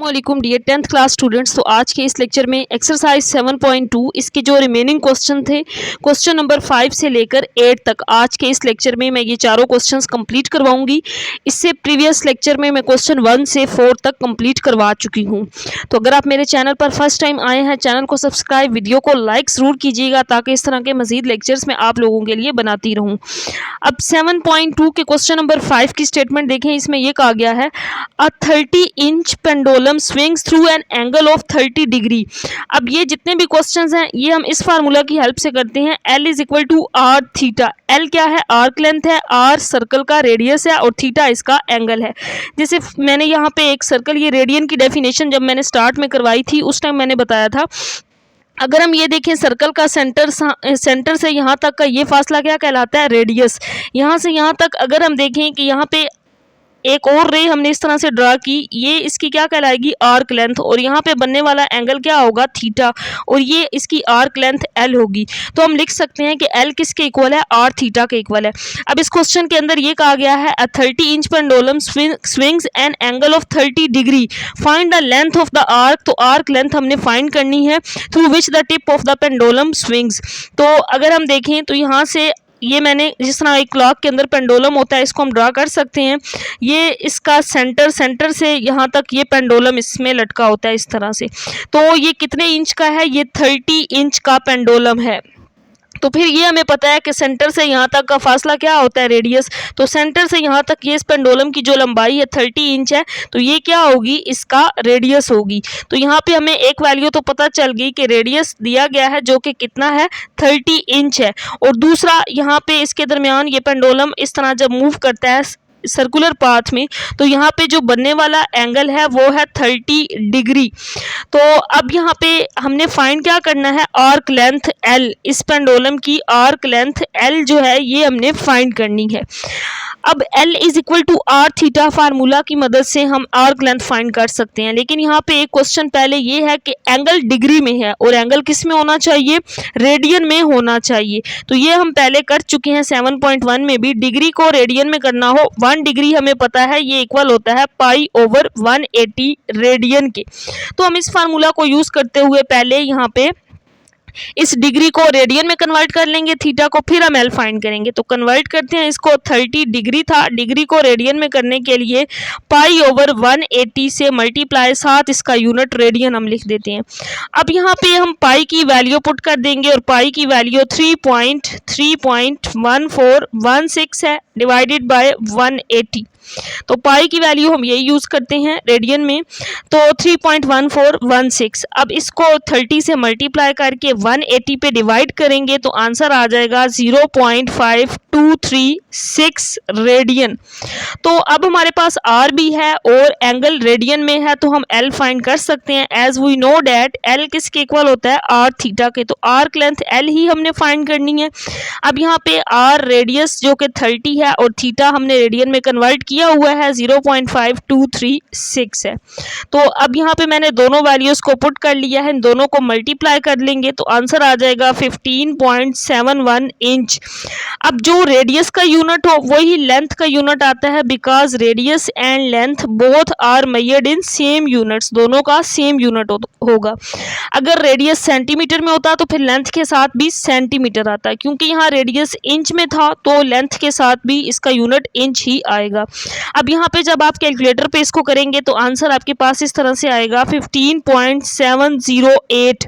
वालेकुम dear 10th class students. तो आज के इस लेक्चर में एक्सरसाइज 7.2 इसके जो रिमेनिंग क्वेश्चन थे, क्वेश्चन नंबर 5 से लेकर 8 तक, आज के इस लेक्चर में मैं ये चारों क्वेश्चंस कंप्लीट करवाऊंगी। इससे प्रीवियस लेक्चर में मैं क्वेश्चन 1 से 4 तक कंप्लीट करवा चुकी हूँ। तो अगर आप मेरे चैनल पर फर्स्ट टाइम आए हैं, चैनल को सब्सक्राइब, वीडियो को लाइक ज़रूर कीजिएगा ताकि इस तरह के मजीद लेक्चर्स मैं आप लोगों के लिए बनाती रहूँ। अब 7.2 के क्वेश्चन नंबर 5 की स्टेटमेंट देखें। इसमें यह कहा गया है अ 30 inch pendulum swings through an angle of 30 degree. अब ये जितने भी क्वेश्चंस हैं ये हम इस फार्मूला की हेल्प से करते हैं। L is equal to R theta. L क्या है? आर्क लेंथ है, R सर्कल का रेडियस है और थीटा इसका एंगल है। जैसे मैंने यहाँ पे एक सर्कल, ये रेडियन की डेफिनेशन जब मैंने स्टार्ट में करवाई थी उस टाइम मैंने बताया था, अगर हम ये देखें सर्कल का सेंटर से यहाँ तक का ये फासला क्या कहलाता है? रेडियस। यहाँ से यहाँ तक अगर हम देखें कि यहाँ पे एक और रे हमने इस तरह से ड्रा की, ये इसकी क्या कहलाएगी? Arc length. और यहाँ पे बनने वाला एंगल क्या होगा? थीटा। और ये इसकी आर्क लेंथ L होगी। तो हम लिख सकते हैं कि L किसके इक्वल है? आर थीटा के इक्वल है। अब इस क्वेश्चन के अंदर ये कहा गया है अ 30 inch pendulum swings an angle of 30 degree, find the length of the arc. तो आर्क लेंथ हमने फाइंड करनी है through which the tip of the pendulum swings. तो अगर हम देखें तो यहाँ से ये मैंने जिस तरह एक क्लॉक के अंदर पेंडुलम होता है इसको हम ड्रा कर सकते हैं। ये इसका सेंटर से यहाँ तक ये पेंडुलम इसमें लटका होता है इस तरह से। तो ये कितने इंच का है? ये 30 इंच का पेंडुलम है। तो फिर ये हमें पता है कि सेंटर से यहाँ तक का फासला क्या होता है? रेडियस। तो सेंटर से यहाँ तक ये इस पेंडुलम की जो लंबाई है 30 इंच है, तो ये क्या होगी? इसका रेडियस होगी। तो यहाँ पे हमें एक वैल्यू तो पता चल गई कि रेडियस दिया गया है जो कि कितना है? 30 इंच है। और दूसरा यहाँ पे इसके दरमियान ये पेंडुलम इस तरह जब मूव करता है सर्कुलर पाथ में, तो यहाँ पे जो बनने वाला एंगल है वो है 30 डिग्री। तो अब यहाँ पे हमने फाइंड क्या करना है? Arc length L। इस पेंडुलम की आर्क लेंथ L जो है ये हमने फाइंड करनी है। अब L is equal to R theta formula की मदद से हम आर्क लेंथ फाइंड कर सकते हैं। लेकिन यहाँ पे एक क्वेश्चन पहले ये है कि एंगल डिग्री में है और एंगल किस में होना चाहिए? रेडियन में होना चाहिए। तो ये हम पहले कर चुके हैं 7.1 में भी। डिग्री को रेडियन में करना हो, 1 डिग्री हमें पता है ये इक्वल होता है पाई ओवर 180 रेडियन के। तो हम इस फार्मूला को यूज करते हुए पहले यहाँ पे इस डिग्री को रेडियन में कन्वर्ट कर लेंगे, थीटा को, फिर हम L फाइंड करेंगे। तो कन्वर्ट करते हैं इसको। 30 डिग्री था, डिग्री को रेडियन में करने के लिए पाई ओवर 180 से मल्टीप्लाई, साथ इसका यूनिट रेडियन हम लिख देते हैं। अब यहाँ पे हम पाई की वैल्यू पुट कर देंगे और पाई की वैल्यू 3.1416 है डिवाइडेड बाय 180। तो पाई की वैल्यू हम यही यूज करते हैं रेडियन में, तो 3.1416। अब इसको 30 से मल्टीप्लाई करके 180 पे डिवाइड करेंगे तो आंसर आ जाएगा 0.5236 रेडियन। तो अब हमारे पास R भी है और एंगल रेडियन में है, तो हम L फाइंड कर सकते हैं। As we know that L किसके इक्वल होता है? आर थीटा के। तो आर्क लेंथ L ही हमने फाइंड करनी है। अब यहाँ पे R रेडियस जो कि 30 है और थीटा हमने रेडियन में कन्वर्ट किया हुआ है 0.5236 है। तो अब यहाँ पे मैंने दोनों वैल्यूज को पुट कर लिया है, इन दोनों को मल्टीप्लाई कर लेंगे तो आंसर आ जाएगा 15.71 इंच। अब जो रेडियस का यूनिट हो वही लेंथ का यूनिट आता है, because radius and length both are measured in same units. दोनों का सेम यूनिट होगा। अगर रेडियस सेंटीमीटर में होता तो फिर लेंथ के साथ भी सेंटीमीटर आता है। क्योंकि यहाँ रेडियस इंच में था तो लेंथ के साथ भी इसका यूनिट इंच ही आएगा। अब यहाँ पे जब आप कैलकुलेटर पे इसको करेंगे तो आंसर आपके पास इस तरह से आएगा 15.708।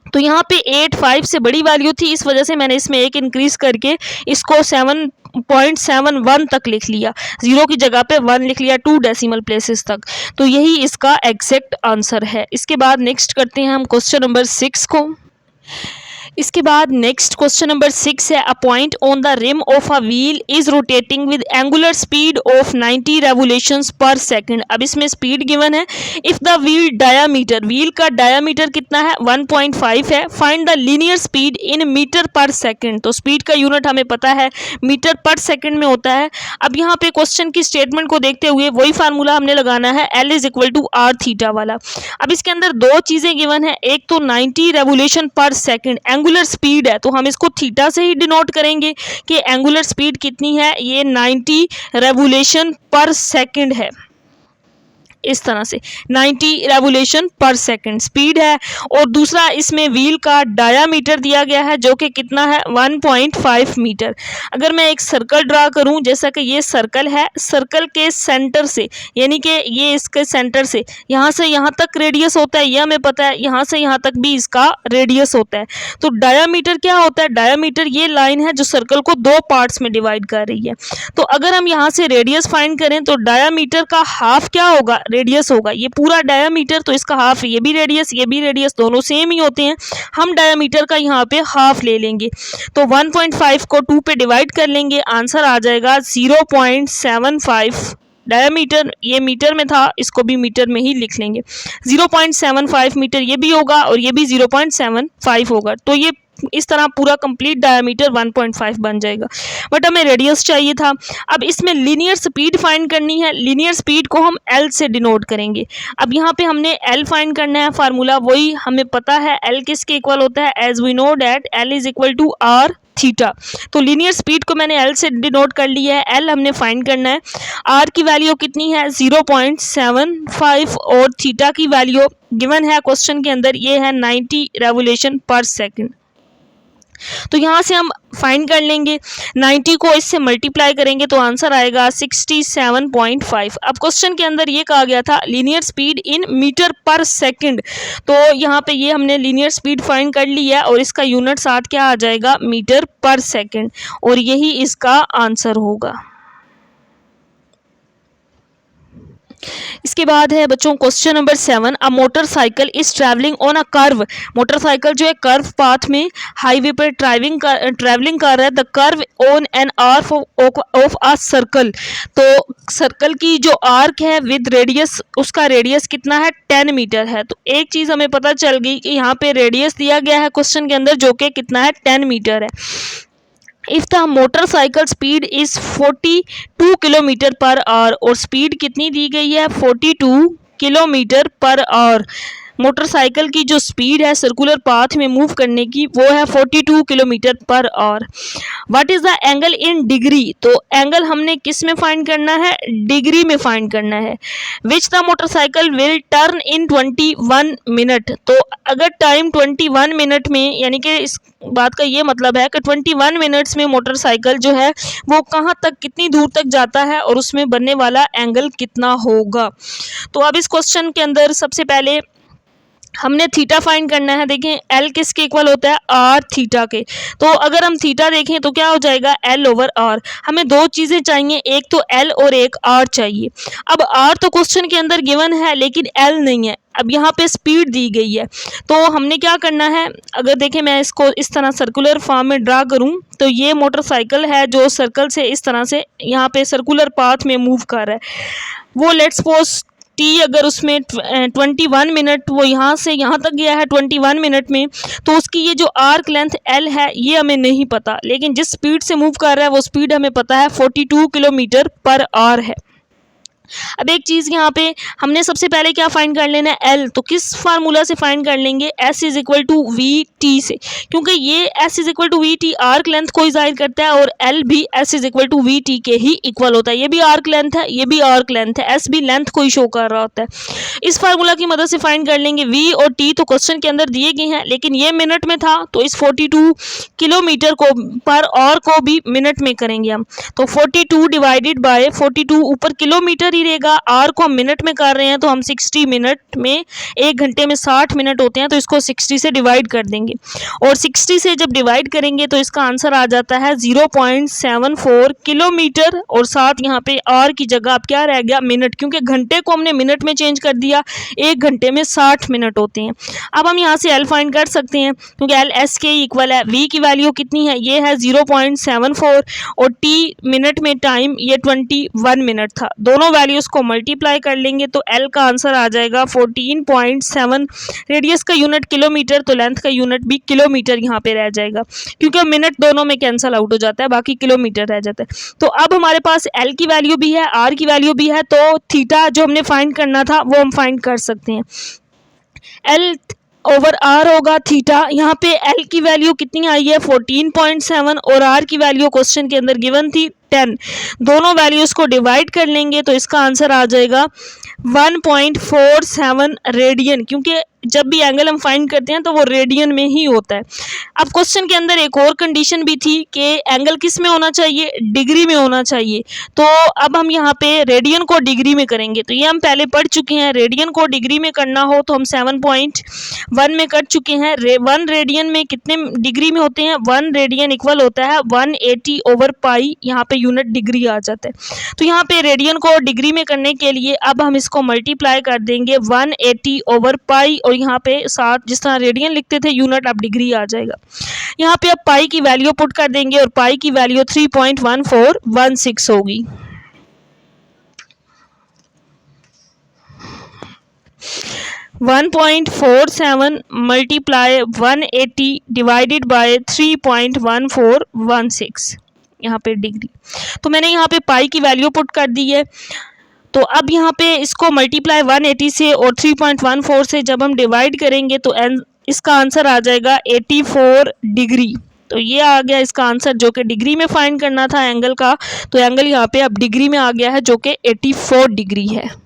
तो यहाँ पे 85 से बड़ी वैल्यू थी, इस वजह से मैंने इसमें एक इंक्रीज करके इसको 7.71 तक लिख लिया। 0 की जगह पे 1 लिख लिया 2 डेसिमल प्लेसेस तक। तो यही इसका एग्जैक्ट आंसर है। इसके बाद नेक्स्ट करते हैं हम क्वेश्चन नंबर 6 को। इसके बाद नेक्स्ट क्वेश्चन नंबर 6 है a point on the rim of a wheel is rotating with angular speed of 90 revolutions per second. अब इसमें स्पीड गिवन है। If the wheel diameter, wheel का डायामीटर कितना है? 1.5 है। Find the linear speed in metre per second. तो speed का unit हमें पता है मीटर पर सेकंड में होता है। अब यहाँ पे क्वेश्चन की स्टेटमेंट को देखते हुए वही फार्मूला हमने लगाना है, L is equal to R theta वाला। अब इसके अंदर दो चीजें गिवन है, एक तो 90 रेवोल्यूशन पर सेकंड एंगुलर स्पीड है, तो हम इसको थीटा से ही डिनोट करेंगे कि एंगुलर स्पीड कितनी है, ये 90 रेवोल्यूशन पर सेकंड है। इस तरह से 90 रेवोल्यूशन पर सेकंड स्पीड है। और दूसरा इसमें व्हील का डायामीटर दिया गया है जो कि कितना है 1.5 मीटर। अगर मैं एक सर्कल ड्रा करूं, जैसा कि ये सर्कल है, सर्कल के सेंटर से यानी कि ये इसके सेंटर से यहाँ तक रेडियस होता है, यह हमें पता है, यहाँ से यहाँ तक भी इसका रेडियस होता है। तो डायामीटर क्या होता है? डायामीटर ये लाइन है जो सर्कल को दो पार्ट्स में डिवाइड कर रही है। तो अगर हम यहाँ से रेडियस फाइंड करें तो डायामीटर का हाफ क्या होगा? रेडियस होगा। ये पूरा डायामीटर तो इसका हाफ, ये भी रेडियस दोनों सेम ही होते हैं। हम डायामीटर का यहाँ पे हाफ ले लेंगे तो 1.5 को 2 पे डिवाइड कर लेंगे, आंसर आ जाएगा 0.75। डायामीटर ये मीटर में था, इसको भी मीटर में ही लिख लेंगे। 0.75 मीटर ये भी होगा और ये भी 0.75 होगा। तो ये इस तरह पूरा कंप्लीट डायमीटर 1.5 बन जाएगा। बट हमें रेडियस चाहिए था। अब इसमें लीनियर स्पीड फाइंड करनी है। लीनियर स्पीड को हम L से डिनोट करेंगे। अब यहाँ पे हमने L फाइंड करना है, फार्मूला वही हमें पता है। L किसके इक्वल होता है? As we know that L is equal to R theta. तो लीनियर स्पीड को मैंने L से डिनोट कर लिया है। L हमने फाइंड करना है। R की वैल्यू कितनी है? 0.75 और थीटा की वैल्यू गिवन है क्वेश्चन के अंदर, ये है 90 रेवोल्यूशन पर सेकंड। तो यहाँ से हम फाइंड कर लेंगे, 90 को इससे मल्टीप्लाई करेंगे तो आंसर आएगा 67.5। अब क्वेश्चन के अंदर ये कहा गया था linear speed in metre per second, तो यहाँ पे ये हमने लीनियर स्पीड फाइंड कर ली है और इसका यूनिट साथ क्या आ जाएगा? मीटर पर सेकंड, और यही इसका आंसर होगा। इसके बाद है बच्चों question number 7। A motorcycle is travelling on a curve. Motorcycle जो है कर्व पाथ में हाईवे पर ट्रैवलिंग कर रहा है। The curve on an arc of a circle. तो सर्कल की जो आर्क है विद रेडियस, उसका रेडियस कितना है? 10 मीटर है। तो एक चीज़ हमें पता चल गई कि यहाँ पे रेडियस दिया गया है क्वेश्चन के अंदर जो कि कितना है? 10 मीटर है। If the motorcycle speed is 42 kilometre per hour, और स्पीड कितनी दी गई है? 42 किलोमीटर पर आवर। मोटरसाइकिल की जो स्पीड है सर्कुलर पाथ में मूव करने की वो है 42 kilometre per hour. What is the angle in degree? तो एंगल हमने किस में फाइंड करना है? डिग्री में फाइंड करना है। Which the motorcycle will turn in 21 minute. तो अगर टाइम 21 मिनट में, यानी कि इस बात का ये मतलब है कि 21 मिनट्स में मोटरसाइकिल जो है वो कहाँ तक, कितनी दूर तक जाता है और उसमें बनने वाला एंगल कितना होगा। तो अब इस क्वेश्चन के अंदर सबसे पहले हमने थीटा फाइंड करना है। देखें L किसके इक्वल होता है? आर थीटा के। तो अगर हम थीटा देखें तो क्या हो जाएगा? L over R. हमें दो चीज़ें चाहिए, एक तो L और एक R चाहिए। अब R तो क्वेश्चन के अंदर गिवन है लेकिन L नहीं है। अब यहाँ पे स्पीड दी गई है तो हमने क्या करना है? अगर देखें मैं इसको इस तरह सर्कुलर फॉर्म में ड्रा करूँ तो ये मोटरसाइकिल है जो सर्कल से इस तरह से यहाँ पे सर्कुलर पाथ में मूव कर रहा है। वो लेट्स सपोज T अगर उसमें 21 मिनट, वो यहाँ से यहाँ तक गया है 21 मिनट में, तो उसकी ये जो आर्क लेंथ L है ये हमें नहीं पता, लेकिन जिस स्पीड से मूव कर रहा है वो स्पीड हमें पता है 42 किलोमीटर पर आवर है। अब एक चीज़ यहाँ पे हमने सबसे पहले क्या फाइंड कर लेना है? L। तो किस फार्मूला से फाइंड कर लेंगे? S is equal to V T से, क्योंकि ये S is equal to V T arc length को जाहिर करता है और L भी S is equal to V T के ही इक्वल होता है। ये भी आर्क लेंथ है, ये भी आर्क लेंथ है, S भी लेंथ को ही शो कर रहा होता है। इस फार्मूला की मदद से फाइंड कर लेंगे। V और T तो क्वेश्चन के अंदर दिए गए हैं लेकिन ये मिनट में था, तो इस 42 किलोमीटर को पर आवर को भी मिनट में करेंगे हम। तो 42 डिवाइडेड बाय 42, ऊपर किलोमीटर ही रहेगा, आर को हम मिनट में कर रहे हैं तो हम 60 मिनट में, 1 घंटे में 60 मिनट होते हैं तो इसको 60 से डिवाइड कर देंगे, और 60 से जब डिवाइड करेंगे तो इसका आंसर आ जाता है 0.74 किलोमीटर, और साथ यहाँ पे आर की जगह अब क्या रह गया? मिनट, क्योंकि घंटे को हमने मिनट में चेंज कर दिया। 1 घंटे में 60 मिनट होते हैं। अब हम यहाँ से एल फाइंड कर सकते हैं क्योंकि एल एस के इक्वल है। वी की वैल्यू कितनी है? ये है 0.74, और टी मिनट में टाइम ये 21 मिनट था। दोनों वैल्यूज़ को मल्टीप्लाई कर लेंगे तो L का आंसर आ जाएगा 14.7। रेडियस का यूनिट किलोमीटर, तो लेंथ का यूनिट भी किलोमीटर यहाँ पे रह जाएगा, क्योंकि मिनट दोनों में कैंसल आउट हो जाता है, बाकी किलोमीटर रह जाता है। तो अब हमारे पास L की वैल्यू भी है, R की वैल्यू भी है, तो थीटा जो हमने फाइंड करना था वो हम फाइंड कर सकते हैं। L ओवर आर होगा थीटा। यहाँ पे L की वैल्यू कितनी आई है? 14.7, और R की वैल्यू क्वेश्चन के अंदर गिवन थी 10 दोनों वैल्यूज़ को डिवाइड कर लेंगे तो इसका आंसर आ जाएगा 1.47 रेडियन, क्योंकि जब भी एंगल हम फाइंड करते हैं तो वो रेडियन में ही होता है। अब क्वेश्चन के अंदर एक और कंडीशन भी थी कि एंगल किस में होना चाहिए, डिग्री में होना चाहिए। तो अब हम यहाँ पे रेडियन को डिग्री में करेंगे, तो ये हम पहले पढ़ चुके हैं। रेडियन को डिग्री में करना हो तो हम 7.1 में कर चुके हैं। 1 रेडियन में कितने डिग्री में होते हैं, 1 रेडियन इक्वल होता है 180/पाई, यहाँ पे यूनिट डिग्री आ जाता है। तो यहाँ पे रेडियन को डिग्री में करने के लिए अब हम इसको मल्टीप्लाई कर देंगे 180/पाई, और यहाँ पे साथ जिस तरह रेडियन लिखते थे यूनिट अब डिग्री आ जाएगा। यहाँ पे अब पाई की वैल्यू पुट कर देंगे और पाई की वैल्यू 3.1416 होगी। वन 1.47 मल्टीप्लाई 180 डिवाइडेड बाय 3.1416 यहाँ पे डिग्री। तो मैंने यहाँ पे पाई की वैल्यू पुट कर दी है। तो अब यहाँ पे इसको मल्टीप्लाई 180 से और 3.14 से जब हम डिवाइड करेंगे तो इसका आंसर आ जाएगा 84 डिग्री। तो ये आ गया इसका आंसर, जो कि डिग्री में फाइंड करना था एंगल का। तो एंगल यहाँ पे अब डिग्री में आ गया है, जो कि 84 डिग्री है।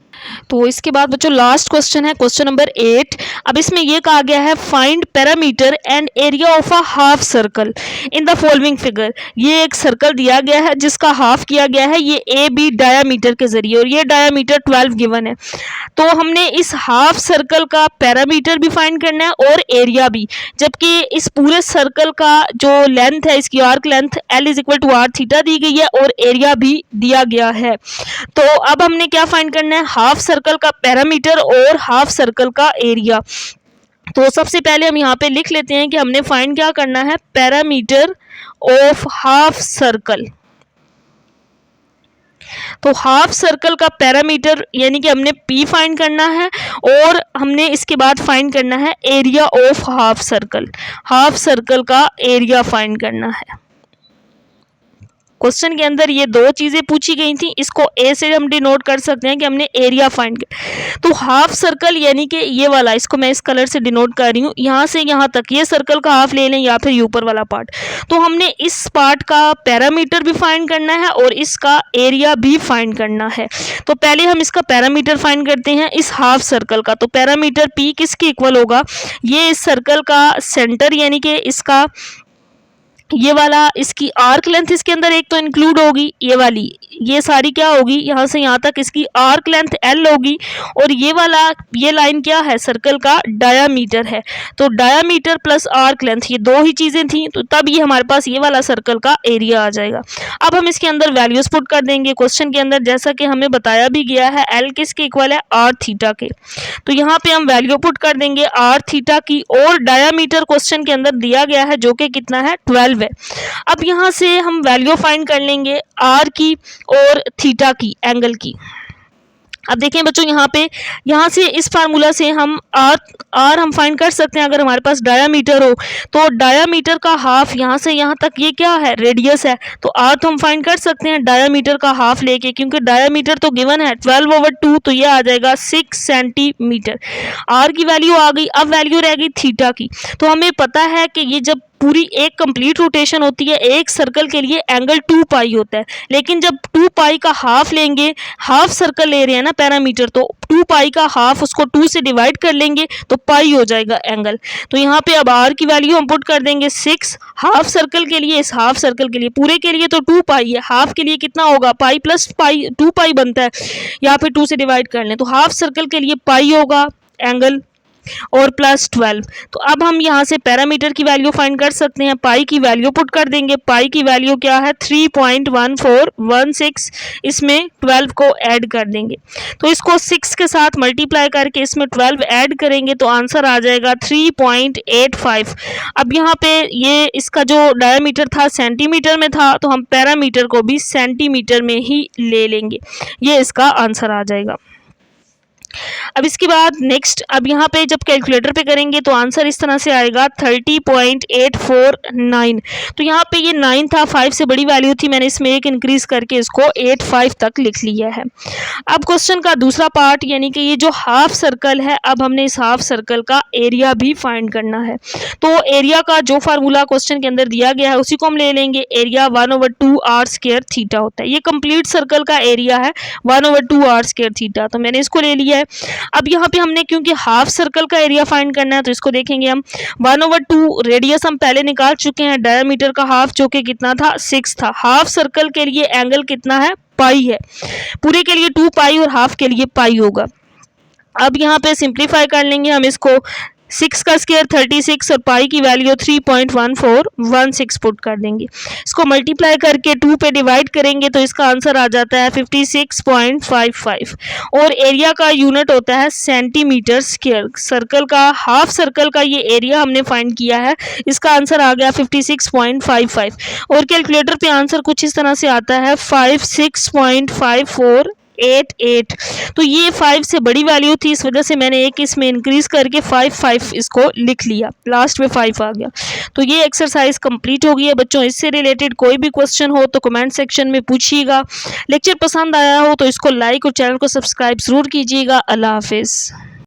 तो इसके बाद बच्चों लास्ट क्वेश्चन है, क्वेश्चन नंबर 8। अब इसमें यह कहा गया है find parameter and area of a half circle in the following figure. ये एक सर्कल दिया गया है जिसका हाफ किया गया है ये ए बी डायामीटर के जरिए, और ये डायामीटर 12 गिवन है। तो हमने इस हाफ सर्कल का पैरामीटर भी फाइंड करना है और एरिया भी, जबकि इस पूरे सर्कल का जो लेंथ है, इसकी arc length L = r theta दी गई है और एरिया भी दिया गया है। तो अब हमने क्या फाइंड करना है, हाफ सर्कल का पैरामीटर और हाफ सर्कल का एरिया। तो सबसे पहले हम यहाँ पे लिख लेते हैं कि हमने फाइंड क्या करना है, पैरामीटर ऑफ हाफ सर्कल। तो हाफ सर्कल का पैरामीटर यानी कि हमने P फाइंड करना है और हमने इसके बाद फाइंड करना है area of half circle. Half circle का एरिया फाइंड करना है। क्वेश्चन के अंदर ये दो चीज़ें पूछी गई थी, इसको ए से हम डिनोट कर सकते हैं कि हमने एरिया फाइंड किया। तो हाफ सर्कल यानी कि ये वाला, इसको मैं इस कलर से डिनोट कर रही हूँ, यहाँ से यहाँ तक ये सर्कल का हाफ ले लें या फिर ऊपर वाला पार्ट। तो हमने इस पार्ट का पैरामीटर भी फाइंड करना है और इसका एरिया भी फाइंड करना है। तो पहले हम इसका पैरामीटर फाइंड करते हैं इस हाफ सर्कल का। तो पैरामीटर P किसके इक्वल होगा, ये इस सर्कल का सेंटर यानी कि इसका ये वाला, इसकी आर्क लेंथ इसके अंदर एक तो इंक्लूड होगी, ये वाली, ये सारी क्या होगी, यहाँ से यहाँ तक इसकी आर्क लेंथ L होगी, और ये वाला, ये लाइन क्या है, सर्कल का डायामीटर है। तो डायामीटर प्लस आर्क लेंथ ये दो ही चीज़ें थी, तो तब ये हमारे पास ये वाला सर्कल का एरिया आ जाएगा। अब हम इसके अंदर वैल्यूज पुट कर देंगे क्वेश्चन के अंदर, जैसा कि हमें बताया भी गया है L किसके इक्वल है, r थीटा के। तो यहाँ पे हम वैल्यू पुट कर देंगे r थीटा की, और डायामीटर क्वेश्चन के अंदर दिया गया है जो कि कितना है, 12 है। अब यहाँ से हम वैल्यू फाइंड कर लेंगे r की और थीटा की, एंगल की। अब देखें बच्चों यहाँ से इस फार्मूला से हम आर हम फाइंड कर सकते हैं अगर हमारे पास डायामीटर हो। तो डायामीटर का हाफ यहाँ से यहाँ तक ये क्या है, रेडियस है। तो आर तो हम फाइंड कर सकते हैं डायामीटर का हाफ लेके, क्योंकि डायामीटर तो गिवन है 12/2, तो ये आ जाएगा 6 सेंटीमीटर। आर की वैल्यू आ गई। अब वैल्यू रह गई थीटा की। तो हमें पता है कि ये जब पूरी एक कंप्लीट रोटेशन होती है एक सर्कल के लिए एंगल 2 पाई होता है, लेकिन जब 2 पाई का हाफ लेंगे, हाफ सर्कल ले रहे हैं ना पैरामीटर, तो 2 पाई का हाफ उसको 2 से डिवाइड कर लेंगे तो पाई हो जाएगा एंगल। तो यहाँ पे अब आर की वैल्यू हम पुट कर देंगे 6 हाफ सर्कल के लिए। इस हाफ सर्कल के लिए, पूरे के लिए तो 2 पाई है, हाफ के लिए कितना होगा, पाई प्लस पाई, 2 पाई बनता है, यहाँ पे 2 से डिवाइड कर लें तो हाफ सर्कल के लिए पाई होगा एंगल और प्लस 12। तो अब हम यहाँ से पैरामीटर की वैल्यू फाइंड कर सकते हैं। पाई की वैल्यू पुट कर देंगे। पाई की वैल्यू क्या है, 3.1416। इसमें 12 को ऐड कर देंगे, तो इसको 6 के साथ मल्टीप्लाई करके इसमें 12 ऐड करेंगे तो आंसर आ जाएगा 3.85। अब यहाँ पे ये इसका जो डायमीटर था सेंटीमीटर में था, तो हम पैरामीटर को भी सेंटीमीटर में ही ले लेंगे, ये इसका आंसर आ जाएगा। अब इसके बाद नेक्स्ट, अब यहाँ पे जब कैलकुलेटर पे करेंगे तो आंसर इस तरह से आएगा 30.849। तो यहाँ पे ये 9 था, 5 से बड़ी वैल्यू थी, मैंने इसमें एक इंक्रीज करके इसको 85 तक लिख लिया है। अब क्वेश्चन का दूसरा पार्ट यानी कि ये जो हाफ सर्कल है, अब हमने इस हाफ सर्कल का एरिया भी फाइंड करना है। तो एरिया का जो फार्मूला क्वेश्चन के अंदर दिया गया है उसी को हम ले लेंगे। एरिया 1/2 आर स्क्वायर थीटा होता है। ये कंप्लीट सर्कल का एरिया है 1/2 आर स्क्वायर थीटा, तो मैंने इसको ले लिया है। अब यहाँ पे हमने क्योंकि हाफ सर्कल का एरिया फाइंड करना है तो इसको देखेंगे हम। 1/2 रेडियस हम पहले निकाल चुके हैं, डायमीटर का हाफ जो कि कितना था 6 था। हाफ सर्कल के लिए एंगल कितना है पाई है, पूरे के लिए 2 पाई और हाफ के लिए पाई होगा। अब यहाँ पे सिंप्लीफाई कर लेंगे हम इसको, 6 का स्क्वायर 36 और पाई की वैल्यू 3.1416 पुट कर देंगे। इसको मल्टीप्लाई करके 2 पे डिवाइड करेंगे तो इसका आंसर आ जाता है 56.55 और एरिया का यूनिट होता है सेंटीमीटर स्क्वायर। सर्कल का, हाफ सर्कल का ये एरिया हमने फाइंड किया है, इसका आंसर आ गया 56.55 और कैलकुलेटर पे आंसर कुछ इस तरह से आता है 56.5488। तो ये 5 से बड़ी वैल्यू थी, इस वजह से मैंने एक इसमें इंक्रीज करके 5 इसको लिख लिया, लास्ट में 5 आ गया। तो ये एक्सरसाइज कंप्लीट हो गई है बच्चों। इससे रिलेटेड कोई भी क्वेश्चन हो तो कमेंट सेक्शन में पूछिएगा। लेक्चर पसंद आया हो तो इसको लाइक और चैनल को सब्सक्राइब ज़रूर कीजिएगा। अल्लाह हाफिज़।